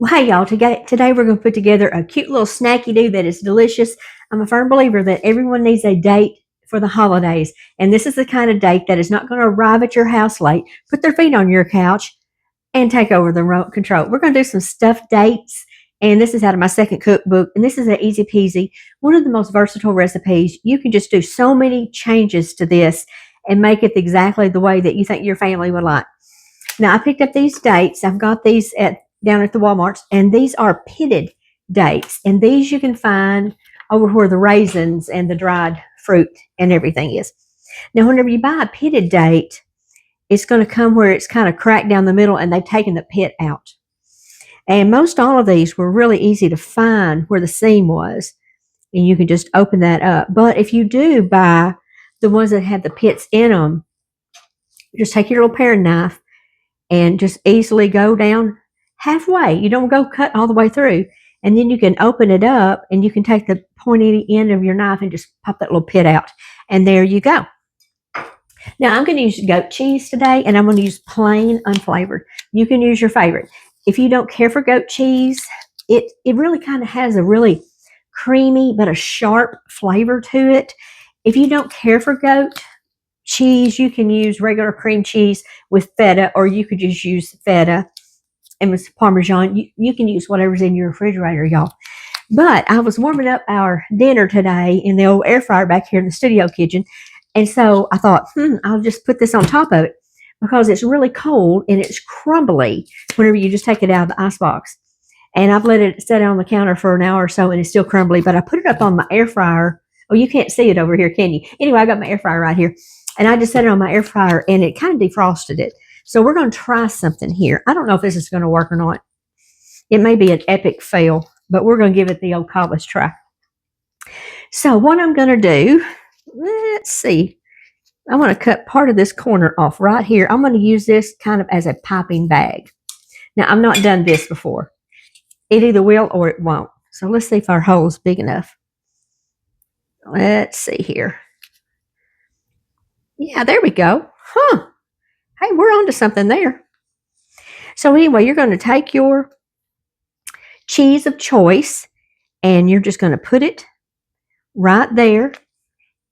Well, hey, y'all, today we're going to put together a cute little snacky do that is delicious. I'm a firm believer that everyone needs a date for the holidays, and this is the kind of date that is not going to arrive at your house late, put their feet on your couch, and take over the remote control. We're going to do some stuffed dates, and this is out of my second cookbook, and this is an easy peasy, one of the most versatile recipes. You can just do so many changes to this and make it exactly the way that you think your family would like. Now, I picked up these dates. I've got these down at the Walmarts, and these are pitted dates. And these you can find over where the raisins and the dried fruit and everything is. Now, whenever you buy a pitted date, it's going to come where it's kind of cracked down the middle, and they've taken the pit out. And most all of these were really easy to find where the seam was, and you can just open that up. But if you do buy the ones that have the pits in them, just take your little paring knife and just easily go down halfway. You don't go cut all the way through. And then you can open it up, and you can take the pointy end of your knife and just pop that little pit out. And there you go. Now, I'm going to use goat cheese today, and I'm going to use plain unflavored. You can use your favorite. If you don't care for goat cheese, it really kind of has a really creamy but a sharp flavor to it. If you don't care for goat cheese, you can use regular cream cheese with feta, or you could just use feta and with Parmesan. You can use whatever's in your refrigerator, y'all. But I was warming up our dinner today in the old air fryer back here in the studio kitchen. And so I thought, I'll just put this on top of it because it's really cold and it's crumbly whenever you just take it out of the icebox. And I've let it sit on the counter for an hour or so, and it's still crumbly. But I put it up on my air fryer. Oh, you can't see it over here, can you? Anyway, I got my air fryer right here. And I just set it on my air fryer, and it kind of defrosted it. So we're going to try something here. I don't know if this is going to work or not. It may be an epic fail, but we're going to give it the old college try. So what I'm going to do, let's see. I want to cut part of this corner off right here. I'm going to use this kind of as a piping bag. Now, I've not done this before. It either will or it won't. So let's see if our hole is big enough. Let's see here. Yeah, there we go. Hey, we're on to something there. So anyway, you're going to take your cheese of choice, and you're just going to put it right there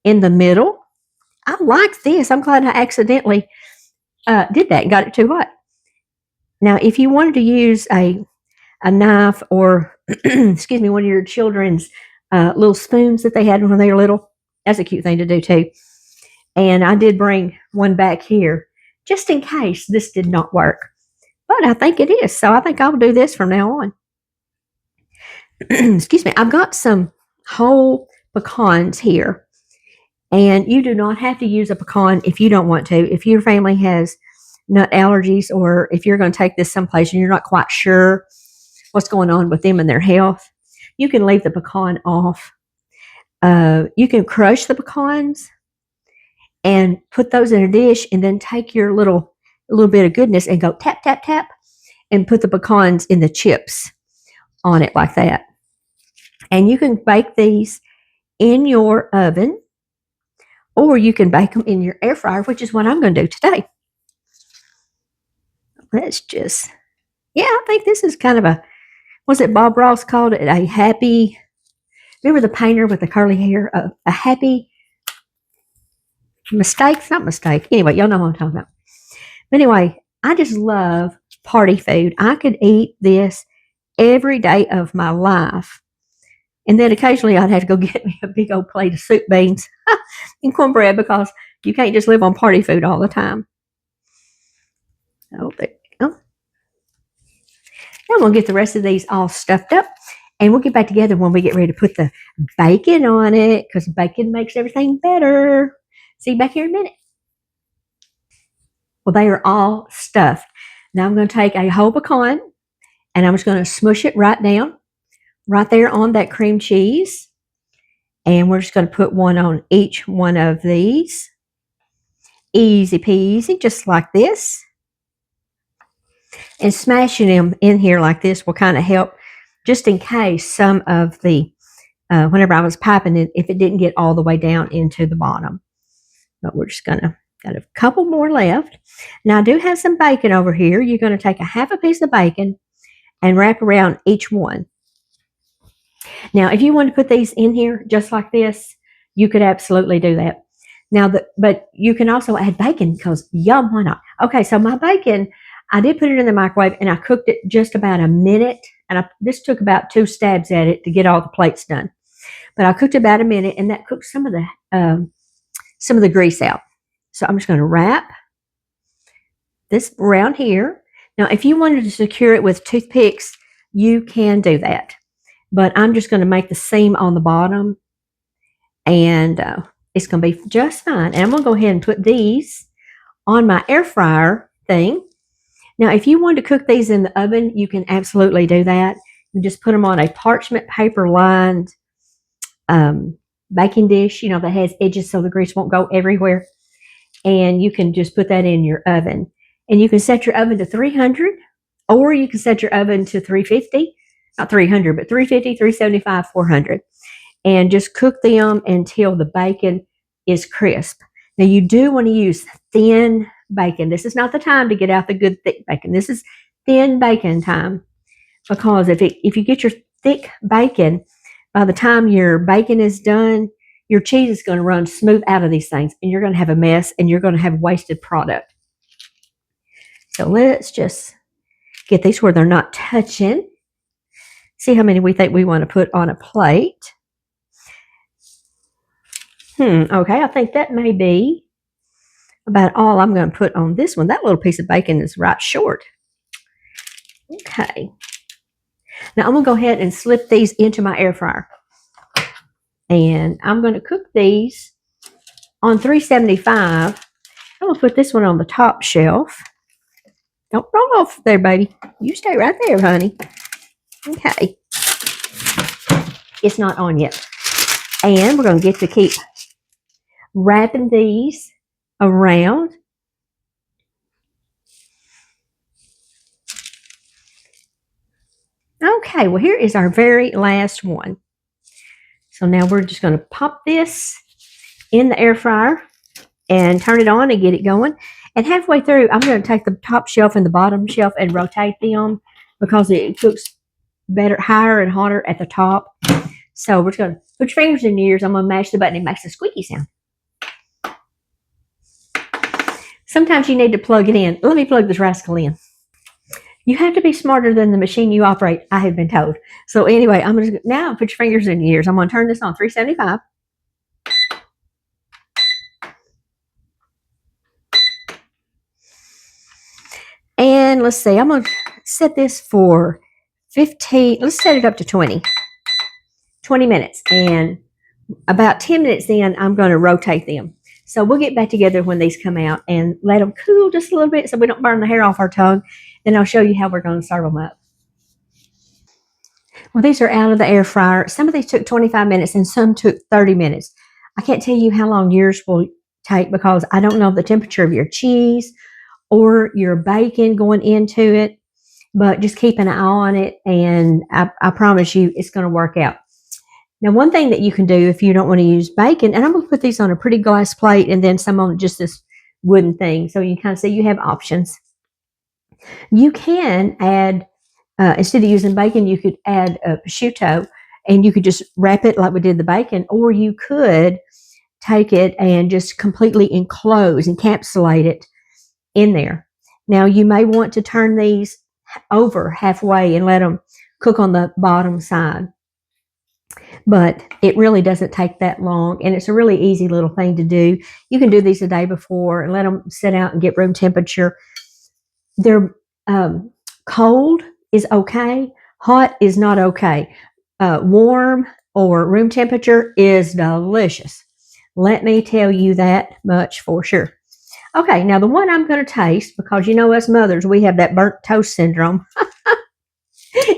in the middle. I like this. I'm glad I accidentally did that and got it too hot. Now, if you wanted to use a knife or, excuse me, one of your children's little spoons that they had when they were little, that's a cute thing to do too. And I did bring one back here just in case this did not work. But I think it is, so I think I'll do this from now on. Excuse me. I've got some whole pecans here. And you do not have to use a pecan if you don't want to. If your family has nut allergies, or if you're going to take this someplace and you're not quite sure what's going on with them and their health, you can leave the pecan off. You can crush the pecans and put those in a dish, and then take your little bit of goodness and go tap, tap, tap, and put the pecans in the chips on it like that. And you can bake these in your oven, or you can bake them in your air fryer, which is what I'm going to do today. Let's just, I think this is kind of was it Bob Ross called it a happy, remember the painter with the curly hair, a happy mistake? It's not mistake. Anyway, y'all know what I'm talking about. But anyway, I just love party food. I could eat this every day of my life. And then occasionally I'd have to go get me a big old plate of soup beans and cornbread, because you can't just live on party food all the time. Oh, there we go. Now I'm going to get the rest of these all stuffed up, and we'll get back together when we get ready to put the bacon on it, because bacon makes everything better. See you back here in a minute. Well, they are all stuffed. Now I'm going to take a whole pecan, and I'm just going to smush it right down, right there on that cream cheese. And we're just going to put one on each one of these. Easy peasy, just like this. And smashing them in here like this will kind of help, just in case some of the, whenever I was piping it, if it didn't get all the way down into the bottom. But we're just going to, got a couple more left. Now I do have some bacon over here. You're going to take a half a piece of bacon, and wrap around each one. Now, if you want to put these in here just like this, you could absolutely do that. Now, but you can also add bacon because yum, why not? Okay, so my bacon, I did put it in the microwave and I cooked it just about a minute. And this took about 2 stabs at it to get all the plates done. But I cooked about a minute, and that cooked some of the grease out. So I'm just going to wrap this around here. Now, if you wanted to secure it with toothpicks, you can do that. But I'm just going to make the seam on the bottom, and it's going to be just fine. And I'm going to go ahead and put these on my air fryer thing. Now, if you want to cook these in the oven, you can absolutely do that. You just put them on a parchment paper lined baking dish, that has edges so the grease won't go everywhere. And you can just put that in your oven. And you can set your oven to 300, or you can set your oven to 350. Not 300, but 350, 375, 400. And just cook them until the bacon is crisp. Now, you do want to use thin bacon. This is not the time to get out the good thick bacon. This is thin bacon time, because if you get your thick bacon, by the time your bacon is done, your cheese is going to run smooth out of these things, and you're going to have a mess, and you're going to have wasted product. So let's just get these where they're not touching. See how many we think we want to put on a plate. Okay, I think that may be about all I'm going to put on this one. That little piece of bacon is right short. Okay. Now I'm going to go ahead and slip these into my air fryer. And I'm going to cook these on 375. I'm going to put this one on the top shelf. Don't roll off there, baby. You stay right there, honey. Okay. It's not on yet. And we're going to get to keep wrapping these around. Okay, well, here is our very last one. So now we're just going to pop this in the air fryer and turn it on and get it going. And halfway through, I'm going to take the top shelf and the bottom shelf and rotate them, because it cooks better, higher and hotter at the top. So we're just going to put your fingers in your ears. I'm going to mash the button. It makes a squeaky sound. Sometimes you need to plug it in. Let me plug this rascal in. You have to be smarter than the machine you operate, I have been told. So anyway, I'm going to now put your fingers in your ears. I'm going to turn this on 375. And let's see, I'm going to set this for 15. Let's set it up to 20 minutes. And about 10 minutes in, I'm going to rotate them. So we'll get back together when these come out and let them cool just a little bit so we don't burn the hair off our tongue. Then I'll show you how we're going to serve them up. Well, these are out of the air fryer. Some of these took 25 minutes and some took 30 minutes. I can't tell you how long yours will take, because I don't know the temperature of your cheese or your bacon going into it, but just keep an eye on it, and I promise you it's going to work out. Now, one thing that you can do if you don't want to use bacon, and I'm going to put these on a pretty glass plate and then some on just this wooden thing, so you kind of see you have options. You can add, instead of using bacon, you could add prosciutto, and you could just wrap it like we did the bacon, or you could take it and just completely encapsulate it in there. Now, you may want to turn these over halfway and let them cook on the bottom side. But it really doesn't take that long, and it's a really easy little thing to do. You can do these the day before and let them sit out and get room temperature. They're cold is okay. Hot is not okay. Warm or room temperature is delicious. Let me tell you that much for sure. Okay, now the one I'm going to taste, because you know us mothers, we have that burnt toast syndrome,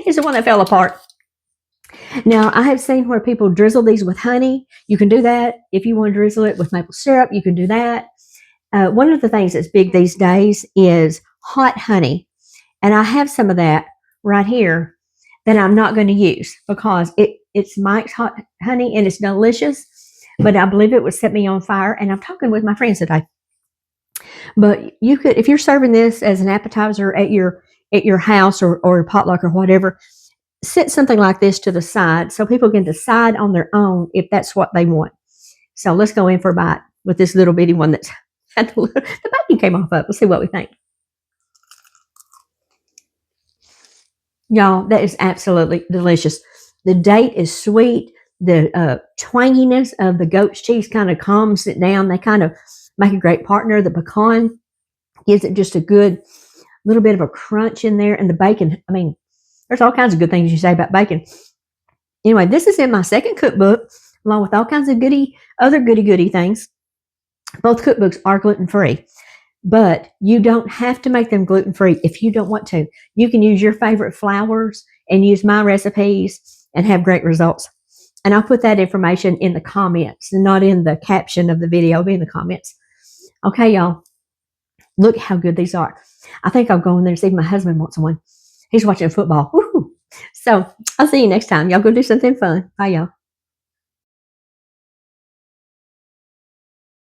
is the one that fell apart. Now, I have seen where people drizzle these with honey. You can do that. If you want to drizzle it with maple syrup, you can do that. One of the things that's big these days is hot honey. And I have some of that right here that I'm not going to use, because it's Mike's hot honey and it's delicious, but I believe it would set me on fire. And I'm talking with my friends today. But you could, if you're serving this as an appetizer at your at your house or potluck or whatever, set something like this to the side so people can decide on their own if that's what they want. So let's go in for a bite with this little bitty one that's the bacon came off of. Let's see what we think. Y'all, that is absolutely delicious. The date is sweet. The twanginess of the goat's cheese kind of calms it down. They kind of make a great partner. The pecan gives it just a good little bit of a crunch in there. And the bacon, I mean, there's all kinds of good things you say about bacon. Anyway, this is in my second cookbook, along with all kinds of other goody things. Both cookbooks are gluten-free, but you don't have to make them gluten-free if you don't want to. You can use your favorite flours and use my recipes and have great results. And I'll put that information in the comments, not in the caption of the video, it'll be in the comments. Okay, y'all, look how good these are. I think I'll go in there and see if my husband wants one. He's watching football. Woo-hoo. So I'll see you next time. Y'all go do something fun. Bye, y'all.